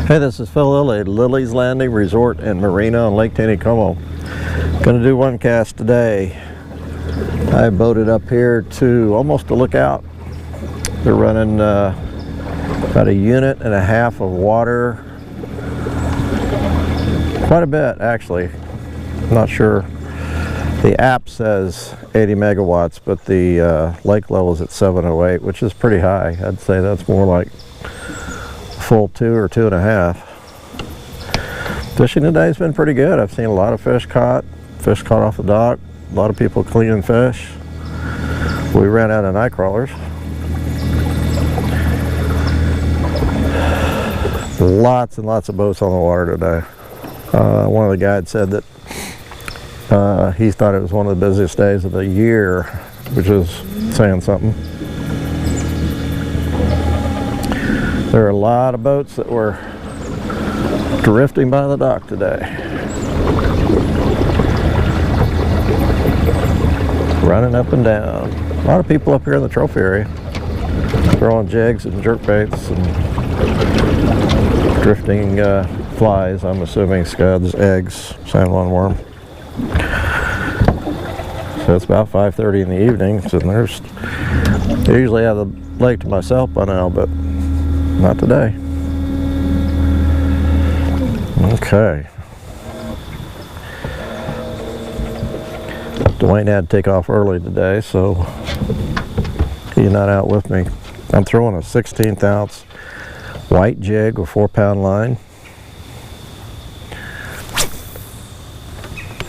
Hey, this is Phil Lilley at Lilley's Landing Resort and Marina on Lake Taneycomo. Going to do one cast today. I boated up here to almost a lookout. They're running about 1.5 units of water. Quite a bit, actually. I'm not sure. The app says 80 megawatts, but the lake level is at 708, which is pretty high. I'd say that's more like full 2 or 2.5. Fishing today has been pretty good. I've seen a lot of fish caught off the dock, a lot of people cleaning fish. We ran out of night crawlers. Lots and lots of boats on the water today. One of the guides said that he thought it was one of the busiest days of the year, which is saying something. There are a lot of boats that were drifting by the dock today. Running up and down. A lot of people up here in the trophy area throwing jigs and jerk baits and drifting flies, I'm assuming scuds, eggs, sandworm worm. So it's about 5:30 in the evening, so I usually have the lake to myself by now, but not today. Okay. Dwayne had to take off early today, so he's not out with me. I'm throwing a 16th ounce white jig with 4-pound line.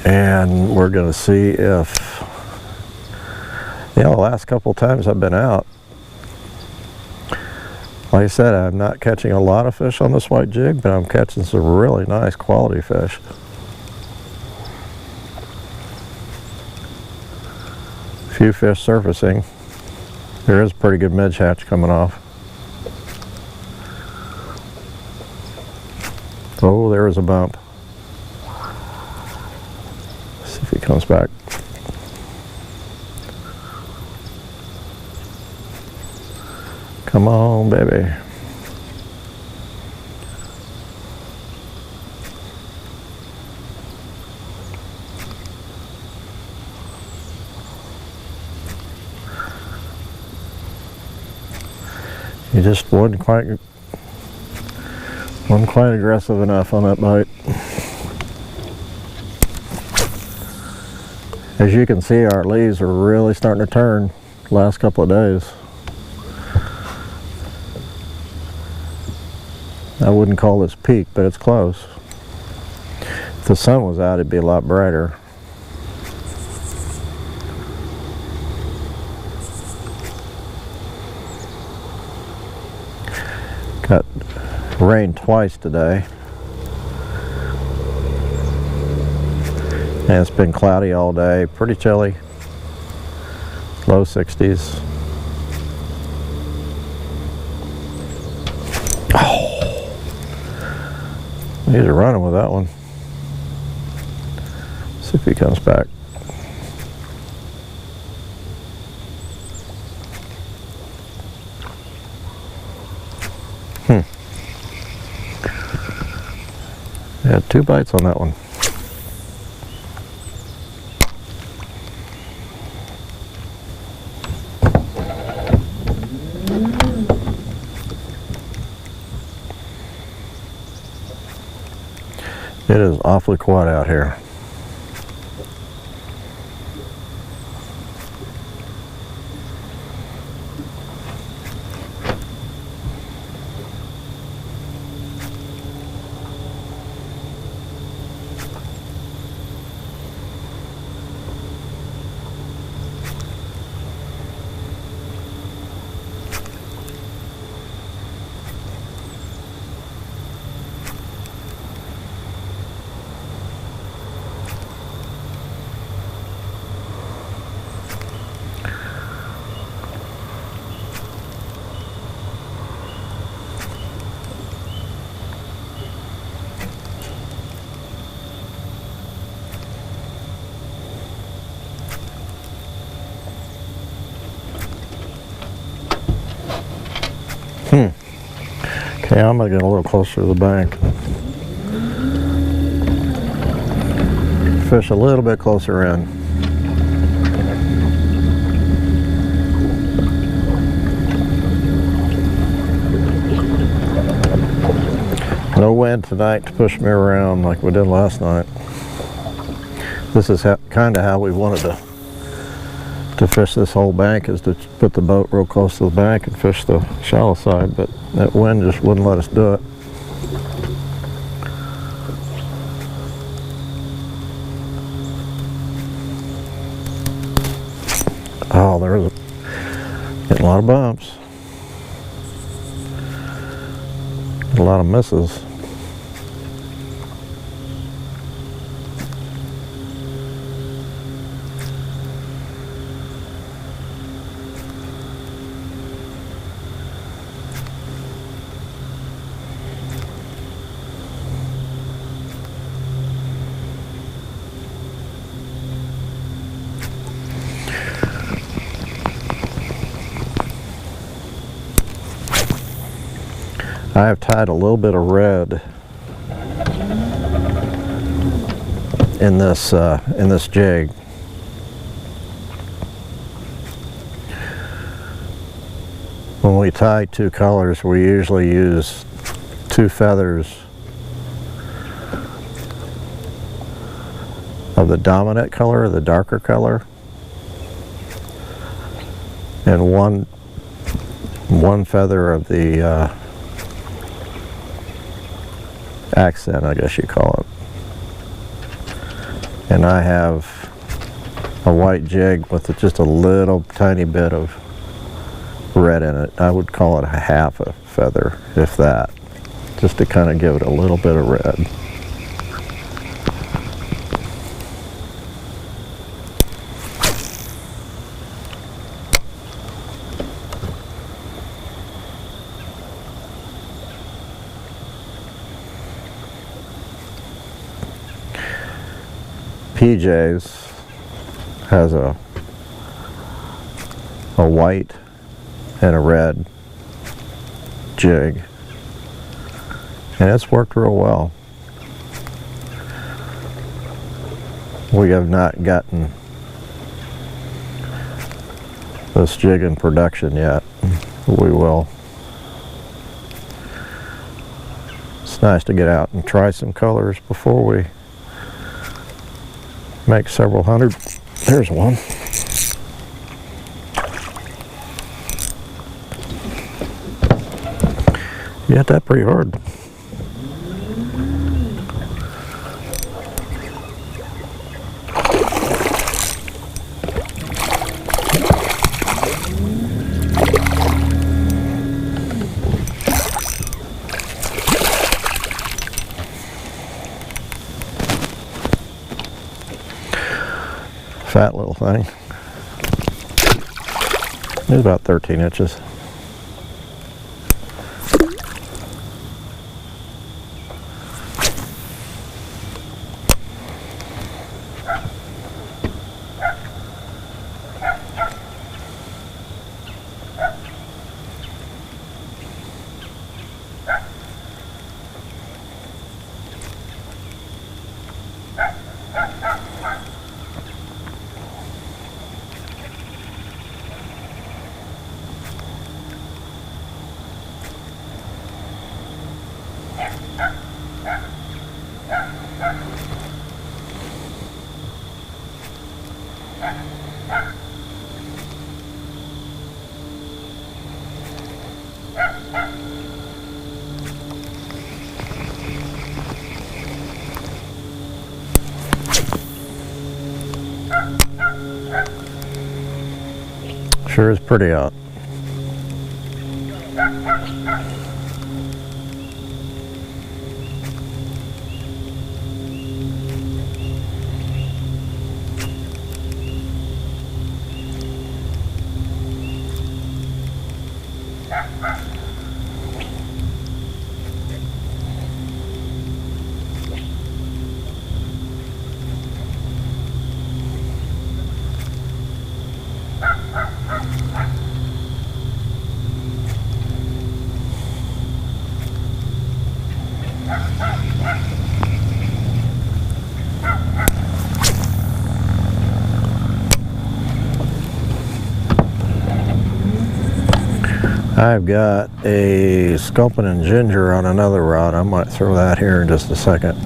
And we're going to see if, the last couple times I've been out, like I said, I'm not catching a lot of fish on this white jig, but I'm catching some really nice quality fish. Few fish surfacing. There is a pretty good midge hatch coming off. Oh, there is a bump. Let's see if he comes back. Come on, baby. You just wasn't quite aggressive enough on that bite. As you can see, our leaves are really starting to turn the last couple of days. I wouldn't call this peak, but it's close. If the sun was out, it'd be a lot brighter. Got rain twice today. And it's been cloudy all day, pretty chilly. Low 60s. He's running with that one. See if he comes back. Had 2 bites on that one. It is awfully quiet out here. Okay, I'm gonna get a little closer to the bank. Fish a little bit closer in. No wind tonight to push me around like we did last night. This is kind of how we wanted to fish this whole bank, is to put the boat real close to the bank and fish the shallow side, but that wind just wouldn't let us do it. Oh, there's getting a lot of bumps. A lot of misses. I have tied a little bit of red in this jig. When we tie two colors, we usually use two feathers of the dominant color, the darker color, and one feather of the accent, I guess you call it. And I have a white jig with just a little tiny bit of red in it. I would call it a half a feather, if that, just to kind of give it a little bit of red. PJ's has a white and a red jig, and it's worked real well. We have not gotten this jig in production yet. We will. It's nice to get out and try some colors before we make several hundred. There's one. You hit that pretty hard. Fat little thing. It's about 13 inches. Sure is pretty out. I've got a sculpin and ginger on another rod. I might throw that here in just a second.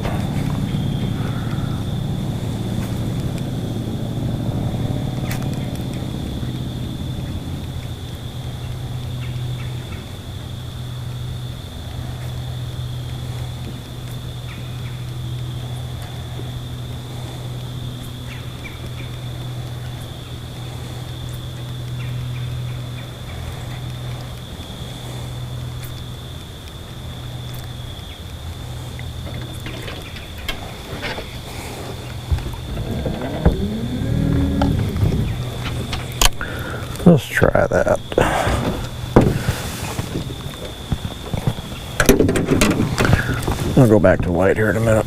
Let's try that. I'll go back to white here in a minute.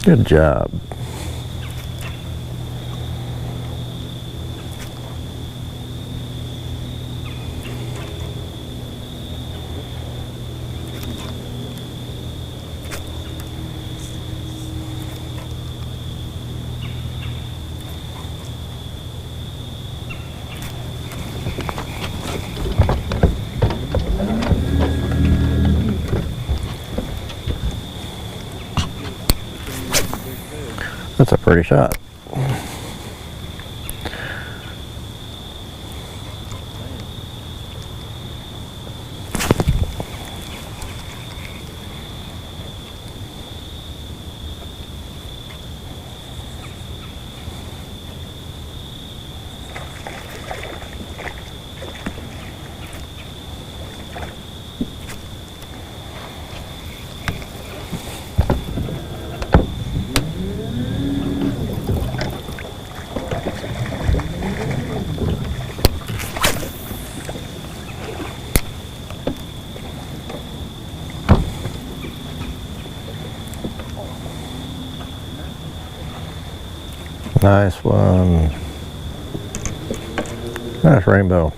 Good job. That's a pretty shot. Nice one. Nice rainbow.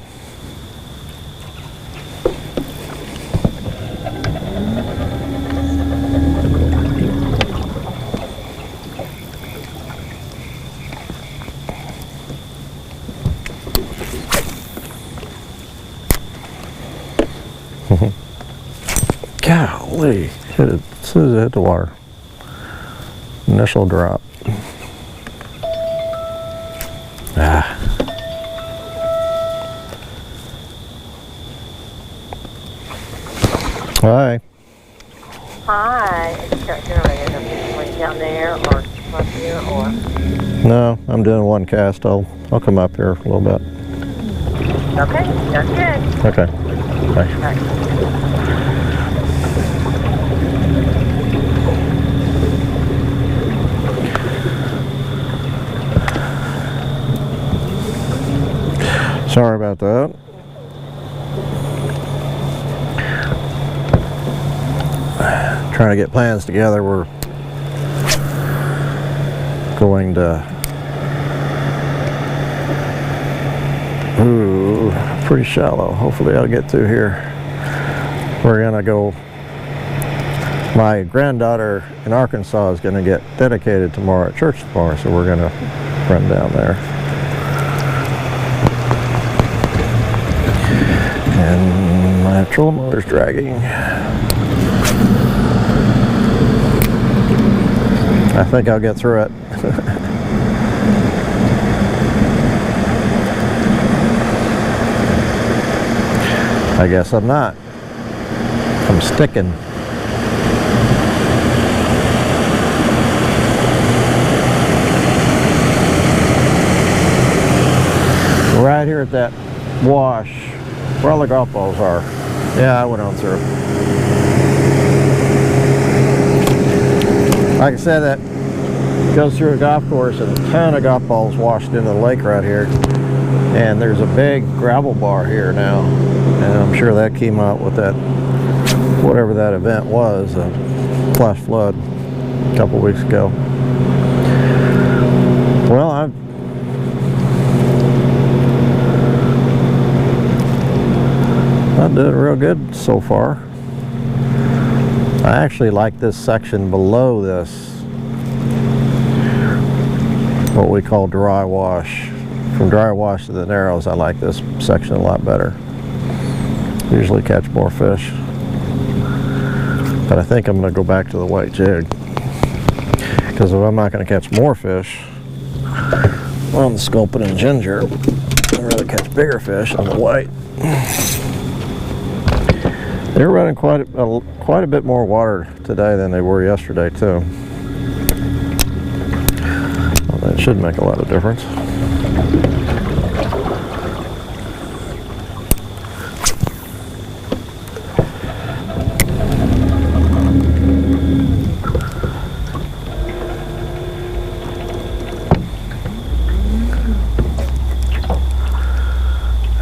Golly, hit it as soon as it hit the water. Initial drop. Ah. Hi. Hi. Is it generally down there or up here or? No, I'm doing one cast. I'll come up here a little bit. Okay, that's good. Okay. Bye. Right. Sorry about that. Trying to get plans together. We're going to pretty shallow. Hopefully I'll get through here. We're gonna go, my granddaughter in Arkansas is gonna get dedicated tomorrow at church tomorrow, so we're gonna run down there. And my trolling motor's dragging. I think I'll get through it. I guess I'm not. I'm sticking. Right here at that wash, where all the golf balls are. Yeah, I went on through. Like I said, that goes through a golf course and a ton of golf balls washed into the lake right here. And there's a big gravel bar here now. And I'm sure that came out with that, whatever that event was, a flash flood. a couple weeks ago. Well, I'm doing real good so far. I actually like this section below this, what we call dry wash. From dry wash to the narrows, I like this section a lot better. Usually catch more fish. But I think I'm going to go back to the white jig. Because if I'm not going to catch more fish on the sculpin and ginger, I'd rather catch bigger fish on the white. They're running quite a bit more water today than they were yesterday too. Well, that should make a lot of difference.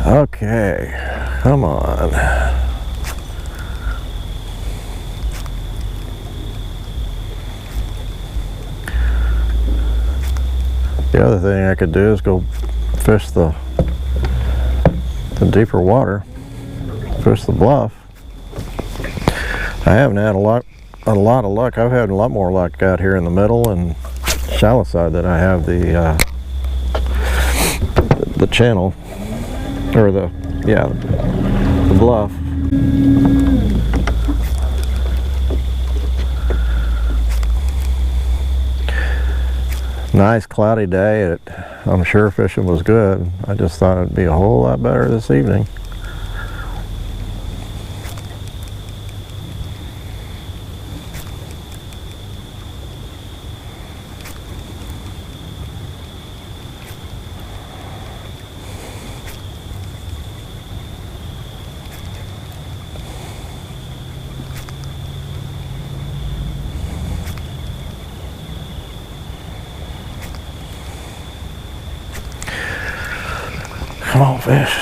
Okay, come on. The other thing I could do is go fish the deeper water, fish the bluff. I haven't had a lot of luck. I've had a lot more luck out here in the middle and shallow side than I have the channel, or the bluff. Nice cloudy day. I'm sure fishing was good. I just thought it'd be a whole lot better this evening. Come on, fish.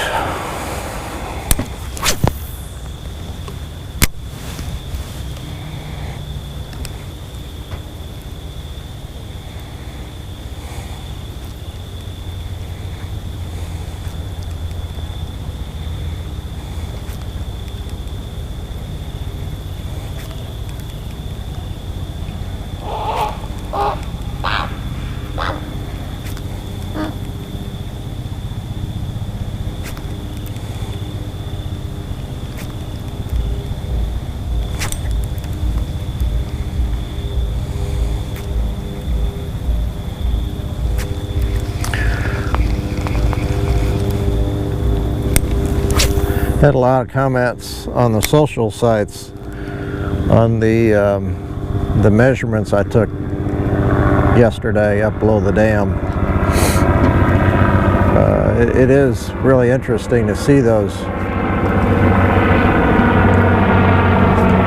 Had a lot of comments on the social sites on the measurements I took yesterday up below the dam. It is really interesting to see those.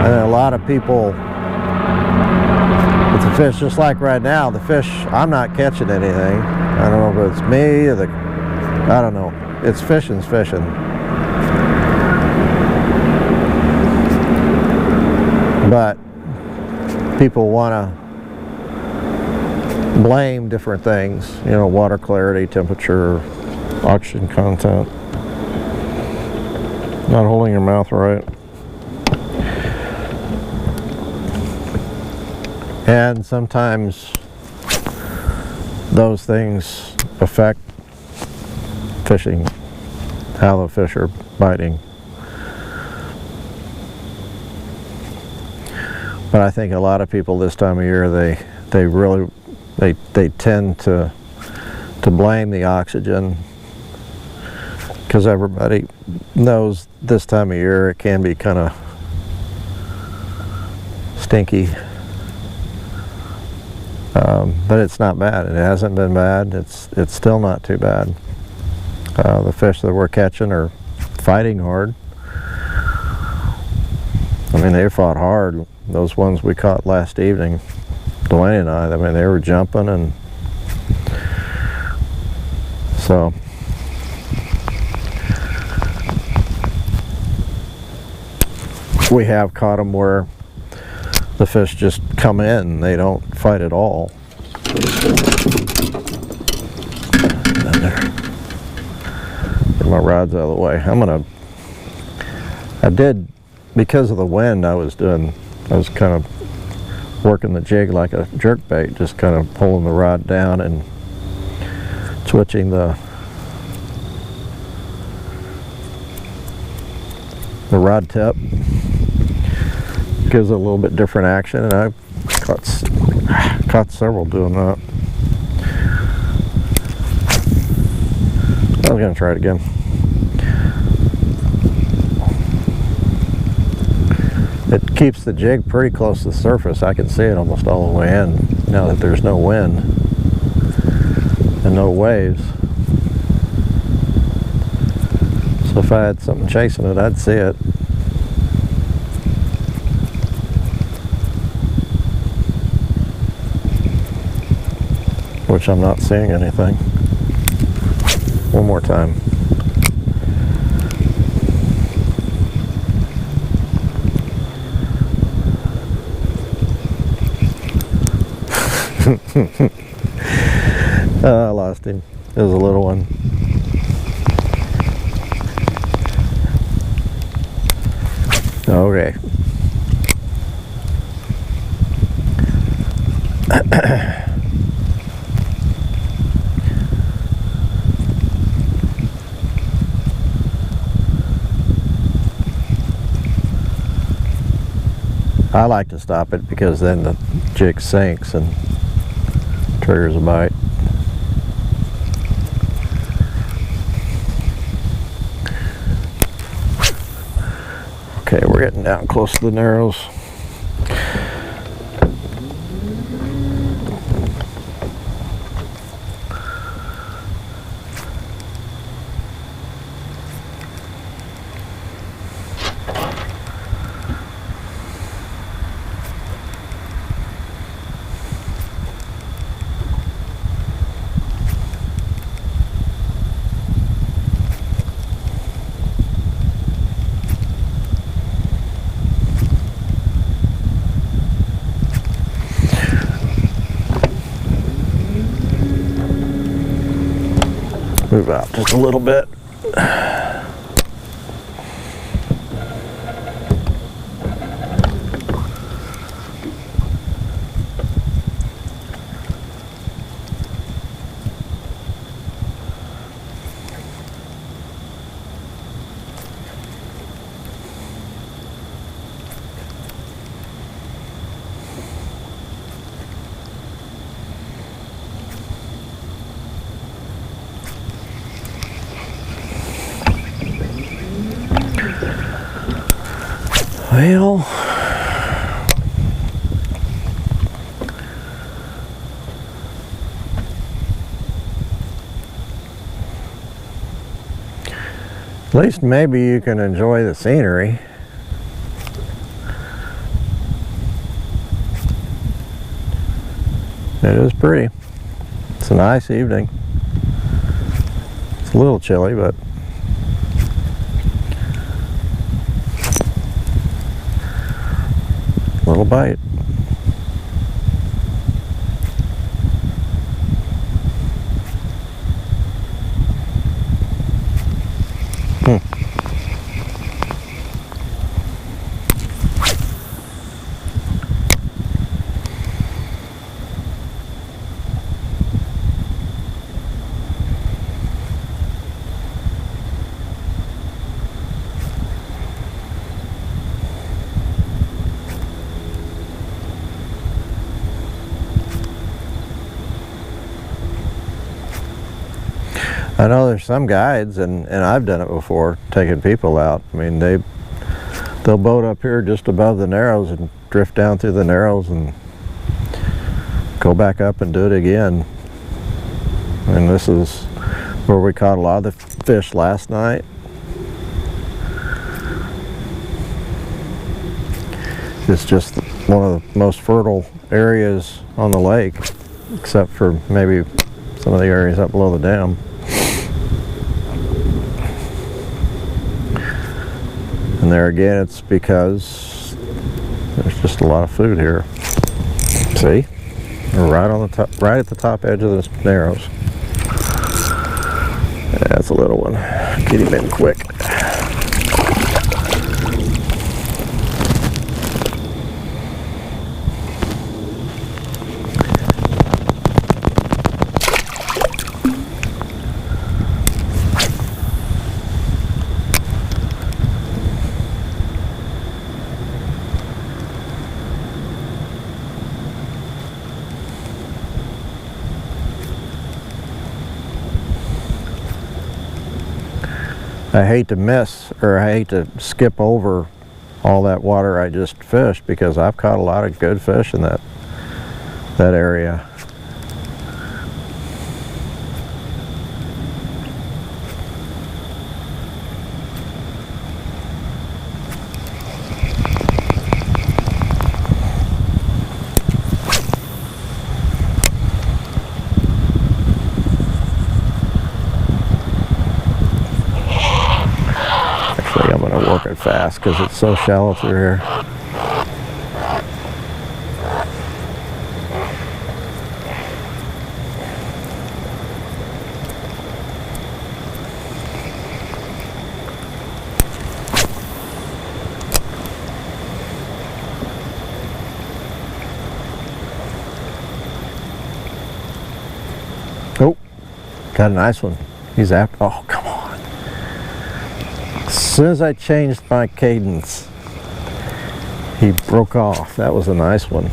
And a lot of people with the fish, just like right now, the fish, I'm not catching anything. I don't know if it's me or I don't know. It's fishing's fishing. But people want to blame different things, you know, water clarity, temperature, oxygen content, not holding your mouth right. And sometimes those things affect fishing, how the fish are biting. But I think a lot of people this time of year, they tend to blame the oxygen, because everybody knows this time of year it can be kind of stinky. But it's not bad. It hasn't been bad. It's still not too bad. The fish that we're catching are fighting hard. I mean, they fought hard. Those ones we caught last evening, Dwayne and I mean, they were jumping, and so we have caught them where the fish just come in, they don't fight at all. Get my rods out of the way. I did, because of the wind, I was kind of working the jig like a jerkbait, just kind of pulling the rod down and switching the rod tip. Gives it a little bit different action, and I caught several doing that. I was going to try it again. It keeps the jig pretty close to the surface. I can see it almost all the way in now that there's no wind and no waves. So if I had something chasing it, I'd see it. Which I'm not seeing anything. One more time. I lost him. It was a little one. Okay. I like to stop it because then the jig sinks and triggers a bite. Okay, we're getting down close to the narrows. Move out just a little bit. Well, at least maybe you can enjoy the scenery. It is pretty. It's a nice evening. It's a little chilly, but little bite. I know there's some guides, and I've done it before, taking people out. I mean, they'll boat up here just above the narrows and drift down through the narrows and go back up and do it again. And this is where we caught a lot of the fish last night. It's just one of the most fertile areas on the lake, except for maybe some of the areas up below the dam. And there again, it's because There's just a lot of food here. See? We're right on the top, right at the top edge of the narrows. That's a little one. Get him in quick. I hate to miss, or I hate to skip over all that water I just fished, because I've caught a lot of good fish in that area. I'm going to work it fast because it's so shallow through here. Oh, got a nice one. He's after. Oh, come on. As soon as I changed my cadence, he broke off. That was a nice one.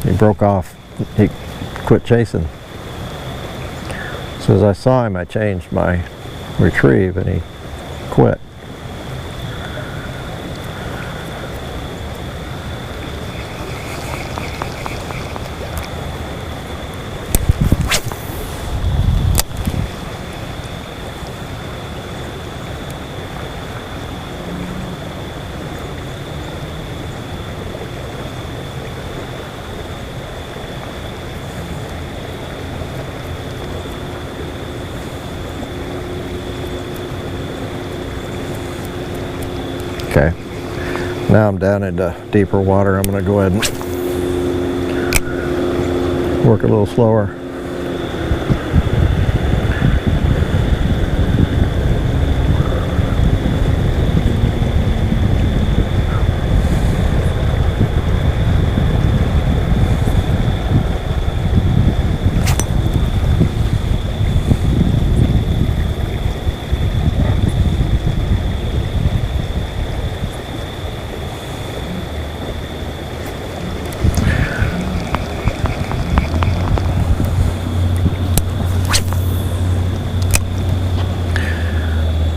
He broke off. He quit chasing. As soon as I saw him, I changed my retrieve and he quit. Okay, now I'm down into deeper water. I'm going to go ahead and work a little slower.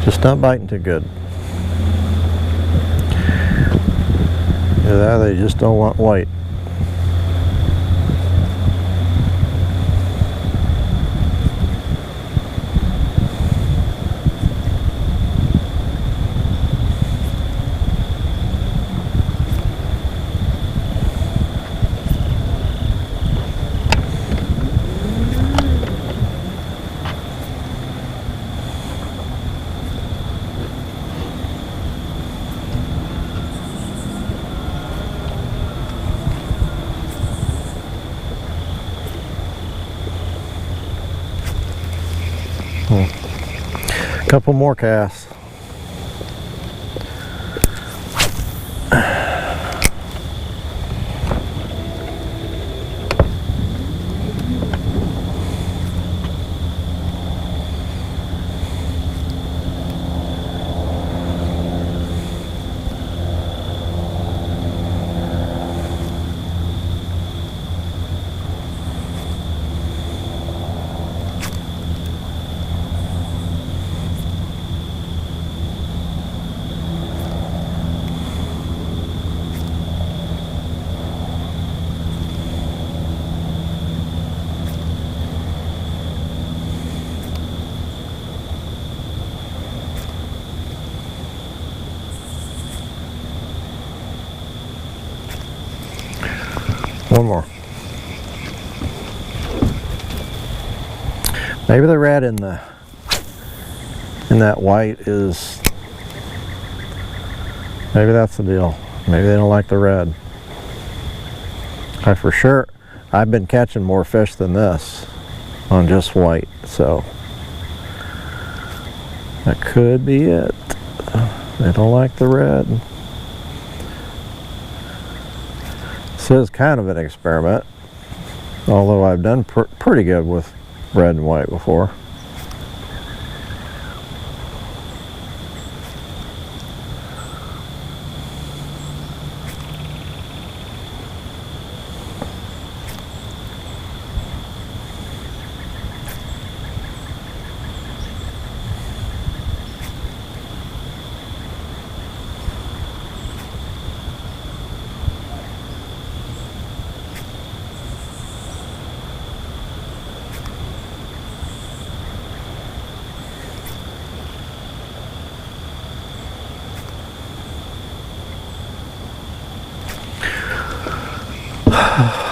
Just not biting too good. Yeah, they just don't want white. Couple more casts. One more. Maybe the red in that white is, maybe that's the deal. Maybe they don't like the red. For sure, I've been catching more fish than this on just white, so that could be it. They don't like the red. This is kind of an experiment, although I've done pretty good with red and white before.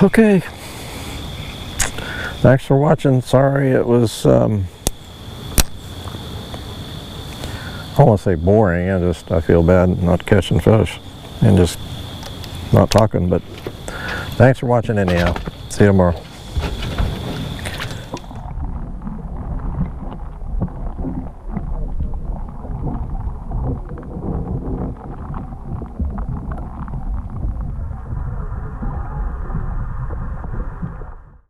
Okay, thanks for watching. Sorry it was, I don't want to say boring, I feel bad not catching fish and just not talking, but thanks for watching anyhow. See you tomorrow.